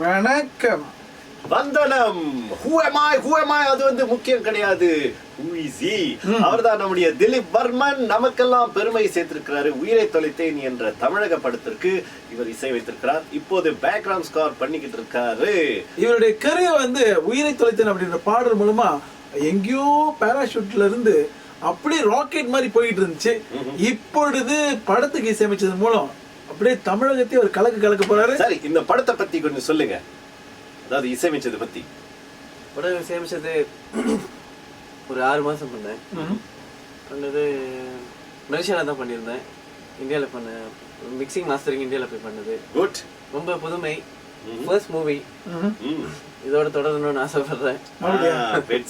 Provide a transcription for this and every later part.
வணக்கம். வந்தனம். Who am I? அது வந்து முக்கியம் கிடையாது. Who is he? அவர்தான் நம்முடைய திலீப் வர்மன். நமக்கெல்லாம் பெருமை சேர்த்திருக்கிறாரு. உயிரை தொலைத்தேன் என்ற தமிழக படத்திற்கு இவர் இசை வைத்திருக்கிறார். இப்போது பேக்ரவுண்ட் ஸ்கோர் பண்ணிக்கிட்டு இருக்காரு. இவருடைய கரியர் வந்து உயிரை தொலைத்தேன் அப்படின்ற பாடல் மூலமா எங்கேயோ பாராஷூட்ல இருந்து அப்படியே ராக்கெட் மாதிரி போயிட்டு இருந்துச்சு. இப்பொழுது படத்துக்கு இசையமைச்சது மூலம் அப்படியே தமிழகத்தையும் ஒரு கலக்க போறாரு. சரி, இந்த படத்தை பத்தி கொஞ்சம் சொல்லுங்க. அதாவது இசையமைச்சது பத்தி. படம் இசையமைச்சது ஒரு 6 மாசம் பண்ணேன். பண்ணது மலேசியால தான் பண்ணியிருந்தேன். இந்தியாவில் பண்ண மிக்சிங் மாஸ்டரிங் இந்தியாவில் போய் பண்ணது. குட். ரொம்ப புதுமை. First movie. இதோட தொடரணும்னு ஆசைப்படுறேன்.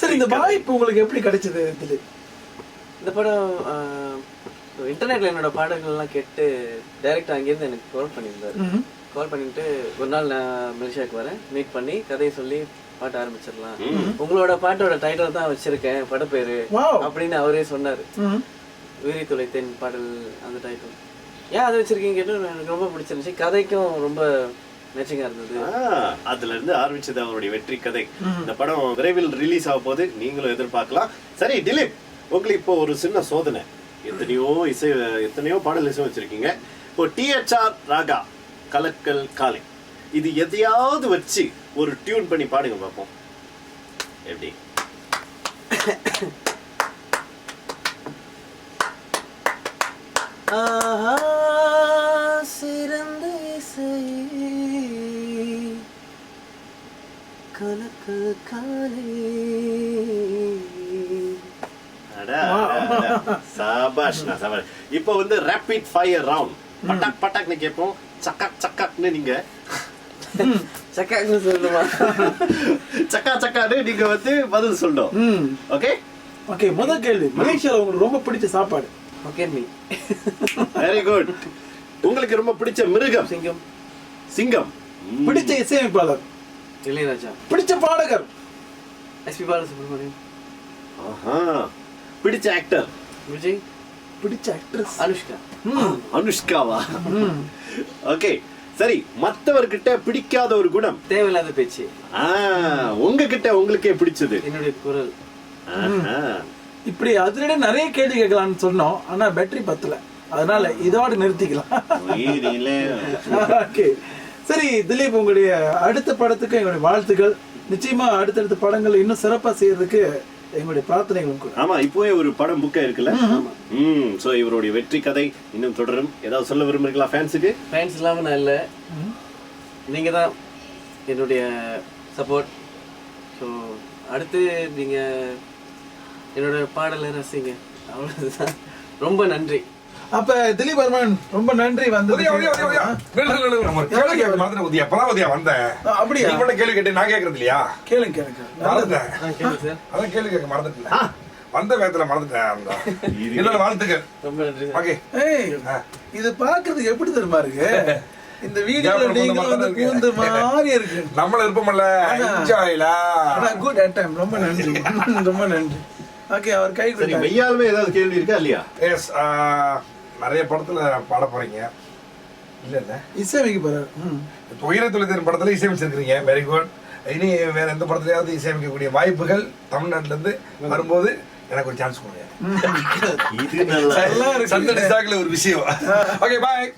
சரி, இந்த வாய்ப்பு உங்களுக்கு எப்படி கிடைச்சது? இந்த படம் இன்டர்நெட்ல என்னோட பாடல்கள்லாம் கேட்டு டைரக்டா அங்கேருந்து எனக்கு கால் பண்ணியிருந்தாரு. கால் பண்ணிட்டு ஒரு நாள் நான் மலேசியாவுக்கு வரேன், மீட் பண்ணி கதையை சொல்லி பாட்ட ஆரம்பிச்சிடலாம், உங்களோட பாட்டோட டைட்டில் தான் வச்சிருக்கேன் படப்பேரு அப்படின்னு அவரே சொன்னாரு. உயிரை தொலைத்தேன் பாடல் அந்த டைட்டில். ஏன் அதை வச்சிருக்கீங்க கேட்டு எனக்கு ரொம்ப பிடிச்சிருந்துச்சு. கதைக்கும் ரொம்ப மேட்சிங்கா இருந்தது. அதுல இருந்து ஆரம்பிச்சது அவருடைய வெற்றி கதை. இந்த படம் விரைவில் ரிலீஸ் ஆக போது, நீங்களும் எதிர்பார்க்கலாம். சரி திலீப், உங்களுக்கு இப்போ ஒரு சின்ன சோதனை. எத்தனையோ பாடல் இசை வச்சிருக்கீங்க. இப்போ THR ராகா கலக்கல் காலை, இது எதையாவது வச்சு ஒரு டியூன் பண்ணி பாடுங்க பார்ப்போம். எப்படி? சிறந்த இசை கலக்கல் காலை. இப்ப வந்து ரேபிட் ஃபயர் ரவுண்ட். பட்டாக் பட்டாக்னு கேட்போம், சக்காக் சக்காக்னு நீங்க சக்காக்னு சொல்லுமா? சக்கா சக்கான்னு நீங்க வந்து பதில் சொல்லணும். Okay okay. முதல் கேள்வி, மலேசியால உங்களுக்கு ரொம்ப பிடிச்ச சாப்பாடு? Okay me. Very good. உங்களுக்கு ரொம்ப பிடிச்ச மிருகம்? சிங்கம். சிங்கம். பிடிச்ச இசையமைப்பாளர்? இளையராஜா. பிடிச்ச பாடகர்? SP பாலசுப்ரமணியம். பிடிச்ச ஆக்டர்? விஜய். பிடிச்ச ஆக்ட்ரஸ்? அனுஷ்கா. அனுஷ்காவா? ஓகே சரி, மற்றவர்கிட்ட பிடிக்காத ஒரு குணம்? தேவையில்லாத பேச்சு. உங்ககிட்ட உங்களுக்கே பிடிச்சது? என்னுடைய குரல். இப்படி அதிரடி நிறைய கேள்வி கேட்கலாம்னு சொன்னோம், ஆனா பேட்டரி பத்தல, அதனால இதோட நிறுத்திக்கலாம். ஓகே சரி திலீப், உங்களுடைய அடுத்த படத்துக்கு எங்களுடைய வாழ்த்துக்கள். நிச்சயமா அடுத்தடுத்த படங்கள் இன்னும் சிறப்பா செய்யறதுக்கு எங்களுடைய பிரார்த்தனைகளும் கூட. ஆமா, இப்போவே ஒரு படம் புக்கா இருக்குல்ல. சோ இவருடைய வெற்றி கதை இன்னும் தொடரும். ஏதாவது சொல்ல விரும்புறீங்களா ஃபேன்ஸுக்கு? ஃபேன்ஸ் இல்லாம நான் இல்லை, நீங்க தான் என்னுடைய சப்போர்ட். ஸோ அடுத்து நீங்க என்னோட பாடலை ரசிங்க, அவ்வளவுதான். ரொம்ப நன்றி. அப்ப திலீப் வர்மன் ரொம்ப நன்றி வந்தது. அப்படியா? கேள்வி கேட்டு நான் கேக்குறது இல்லையா? கேளுங்க மறந்துட்டேன். அதான் கேள்வி கேட்க மறந்துட்டேன். வந்த வேகத்துல மறந்துட்டேன். என்னோட வாழ்த்துக்கள். ரொம்ப நன்றி. ஓகே. இது பாக்குறதுக்கு எப்படி தெரியுமா இருக்கு? இந்த வீடியோல நீங்க வந்து பூந்த மாதிரி இருக்கு. நம்மள இருப்போம்ல, என்ஜாய்ல. Good at time. ரொம்ப நன்றி. ரொம்ப நன்றி. ஓகே, அவர் கை கொடுங்க. மெய்யாலுமே ஏதாவது கேள்வி இருக்கா இல்லையா? எஸ், நிறைய படத்துல பாட போறீங்க இல்ல? இல்ல இசையமைக்க போறாரு. உயிரை தொலைத்தேன் படத்துல இசையமைச்சிருக்கீங்க. Very good. இனி வேற எந்த படத்துலயாவது இசையமைக்கக்கூடிய வாய்ப்புகள் தமிழ்நாட்டுல இருந்து வரும்போது எனக்கு ஒரு சான்ஸ் கொடுங்க. இது நல்லா ஒரு விஷயம். ஓகே, பாய்.